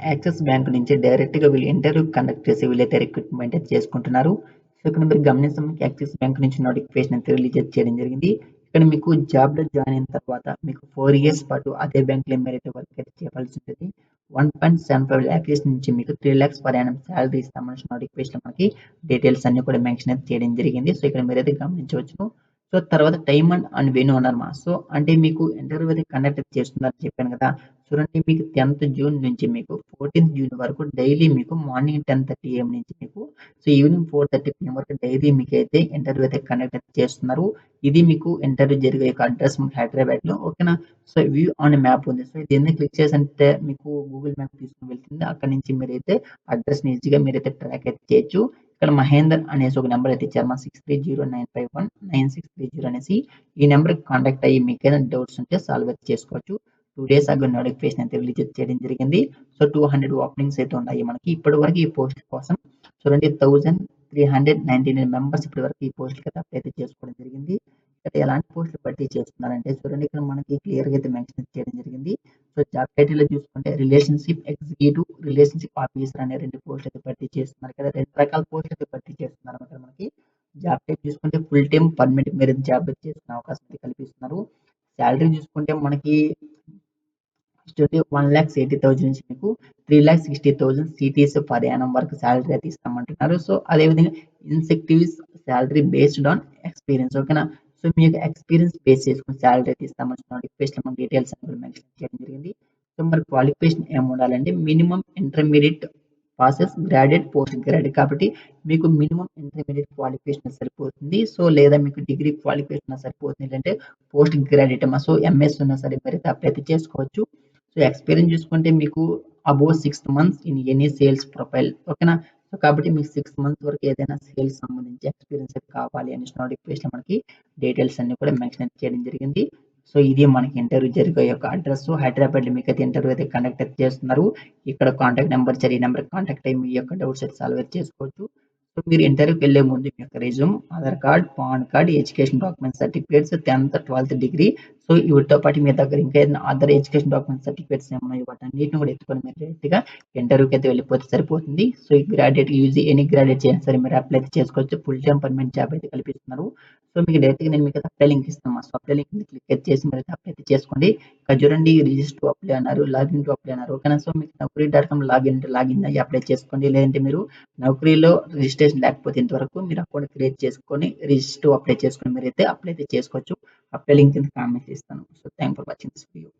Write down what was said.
Axis bank నుంచి డైరెక్ట్‌గా వీళ్ళు ఇంటర్వ్యూ కండక్ట్ చేసి వీళ్ళైతే రిక్రూట్‌మెంట్ అయితే చేసుకుంటున్నారు. సో, ఇక్కడ మీరు గమనిస్తే మనకి యాక్సిస్ బ్యాంక్ నుంచి నోటిఫికేషన్ అయితే రిలీజ్ చేయడం జరిగింది. ఇక్కడ మీకు జాబ్‌లో జాయిన్ అయిన తర్వాత మీకు 4 ఇయర్స్ పాటు అదే బ్యాంక్‌లో మీరైతే వర్క్ అయితే చేయాల్సి ఉంటుంది. 1.75 లాక్స్ నుంచి మీకు 3 లాక్స్ పర్ యానమ్ సాలరీ ఇస్తామని నోటిఫికేషన్‌లో మనకి డీటెయిల్స్ అన్నీ కూడా మెన్షన్ అయితే చేయడం జరిగింది. సో, ఇక్కడ మీరైతే గమనించవచ్చు. సో, తర్వాత టైమ్ అండ్ వెన్యూ అన్నారన్నమాట. సో, అంటే మీకు ఇంటర్వ్యూ అయితే కండక్ట్ చేస్తున్నారని చెప్పాను కదా! చూడండి మీకు 10th జూన్ నుంచి మీకు 14th జూన్ వరకు డైలీ మీకు మార్నింగ్ 10:30 AM నుంచి మీకు సో, ఈవినింగ్ 4:30 PM వరకు డైలీ మీకైతే ఇంటర్వ్యూ అయితే కండక్ట్ అయితే చేస్తున్నారు. ఇది మీకు ఇంటర్వ్యూ జరిగే యొక్క అడ్రస్ మీకు హైదరాబాద్‌లో ఓకేనా. సో, వ్యూ ఆన్ మ్యాప్ ఉంది. సో, దీన్ని క్లిక్ చేసంటే మీకు గూగుల్ మ్యాప్ తీసుకొని వెళ్తుంది. అక్కడి నుంచి మీరైతే అడ్రస్‌ని ఈజీగా మీరైతే ట్రాక్ అయితే చేయొచ్చు. ఇక్కడ మహేందర్ అనేసి ఒక నెంబర్ అయితే ఇచ్చారు. 6309519630 అనేసి ఈ నెంబర్‌కి కాంటాక్ట్ అయ్యి మీకేదైనా డౌట్స్ ఉంటే సాల్వ్ అయితే చేసుకోవచ్చు. 2 డేస్ అగో నోటిఫికేషన్ అయితే రిలీజ్ చేయడం జరిగింది. సో, 200 ఓపెనింగ్స్ అయితే ఉన్నాయి మనకి. ఇప్పటివరకు ఈ పోస్ట్ కోసం చూడండి 1399 మెంబర్స్ ఇప్పటివరకు ఈ పోస్ట్‌లకి అయితే అప్లై అయితే చేసుకోవడం జరిగింది. ఇక్కడ ఎలాంటి పోస్టులు భర్తీ చేస్తున్నారంటే చూడండి ఇక్కడ మనకి క్లియర్‌గా అయితే మెన్షన్ చేయడం జరిగింది. సో, జాబ్ టైటిల్‌లో చూసుకుంటే రిలేషన్‌షిప్ ఎగ్జిక్యూటివ్, రిలేషన్‌షిప్ ఆఫీసర్ అనే 2 పోస్టులు అయితే భర్తీ చేస్తున్నారు. ఇక్కడ 2 రకాల పోస్టులు అయితే భర్తీ చేస్తున్నారన్నమాట మనకి. జాబ్ టైప్ చూసుకుంటే ఫుల్ టైమ్ పర్మనెంట్ మీరు జాబ్ అయితే చేసుకునే అవకాశం అయితే కల్పిస్తున్నారు. సాలరీ చూసుకుంటే మనకి 1,80,000 నుంచి మీకు 3,60,000 సిటీస్ పర్ యానం వరకు సాలరీ అయితే ఇస్తామంటున్నారు. సో, అదేవిధంగా incentives salary based on experience ఓకేనా. సో, మీ యొక్క ఎక్స్పీరియన్స్ బేస్ చేసుకొని సాలరీ అయితే ఇస్తామని నోటిఫికేషన్‌లో మనకి డీటెయిల్స్ అన్ని కూడా మెన్షన్ చేయడం జరిగింది. సో, మరి క్వాలిఫికేషన్ ఏముండాలంటే minimum intermediate passes, graduate, post graduate కాబట్టి మీకు మినిమమ్ ఇంటర్మీడియేట్ క్వాలిఫికేషన్ సరిపోతుంది. సో, లేదా మీకు డిగ్రీ క్వాలిఫికేషన్ సరిపోతుంది. లేదంటే పోస్ట్ గ్రాడ్యుయేట్ సో, ఎంఎస్ ఉన్నా సరే మీరైతే అప్లై అయితే చేసుకోవచ్చు. సో, ఎక్స్‌పీరియన్స్ చూసుకుంటే మీకు above 6 months in any sales profile ఓకేనా. సో, కాబట్టి మీకు 6 మంత్స్ వరకు ఏదైనా సేల్స్ సంబంధించి ఎక్స్‌పీరియన్స్ అయితే కావాలి అనేసి నోటిఫికేషన్‌లో మనకి డీటెయిల్స్ అన్నీ కూడా మెన్షన్ చేయడం జరిగింది. సో, ఇది మనకి ఇంటర్వ్యూ జరిగే యొక్క అడ్రస్ హైదరాబాద్‌లో మీకైతే ఇంటర్వ్యూ అయితే కండక్ట్ అయితే చేస్తున్నారు. ఇక్కడ కాంటాక్ట్ నంబర్ ఇచ్చారు. ఈ నంబర్‌కి కాంటాక్ట్ అయ్యి మీ యొక్క డౌట్స్ అయితే సాల్వ్ అయితే చేసుకోవచ్చు. సో, మీరు ఇంటర్వ్యూకి వెళ్ళే ముందు మీ యొక్క resume, Aadhaar card, pan card, education documents certificates, 10th, 12th degree so, వీటితో పాటు మీ దగ్గర ఇంకా ఏదైనా అదర్ ఎడ్యుకేషన్ డాక్యుమెంట్స్ సర్టిఫికేట్స్ ఏమున్నాయో వాటన్నిటిని కూడా ఎత్తుకొని మీరు డైరెక్ట్‌గా ఇంటర్వ్యూకి అయితే వెళ్ళిపోతే సరిపోతుంది. సో, ఈ గ్రాడ్యుయేట్ యూజీ ఎనీ గ్రాడ్యుయేట్ అయినా సరే మీరు అప్లై అయితే చేసుకోవచ్చు. ఫుల్ టైమ్ పర్మనెంట్ జాబ్ అయితే కల్పిస్తున్నారు. సో, మీకు డైరెక్ట్‌గా నేను మీకు అప్లై లింక్ ఇస్తాను. సో, అప్లై లింక్ క్లిక్ అయితే చేసి మీరైతే అప్లై అయితే చేసుకోండి. ఇక్కడ చూడండి రిజిస్టర్ టు అప్లై అన్నారు, లాగిన్ టు అప్లై అన్నారు ఓకేనా. సో, మీకు naukri.com లాగిన్ అయ్యి అప్లై చేసుకోండి. లేదంటే మీరు నౌకరీలో రిజిస్ట్రేషన్ లేకపోతే ఇంతవరకు మీరు అకౌంట్ క్రియేట్ చేసుకొని రిజిస్టర్ టు అప్లై చేసుకొని మీరైతే అప్లై అయితే చేసుకోవచ్చు. అప్లై లింక్ కింద కామెంట్ ఇస్తాను. So, thanks for watching this video.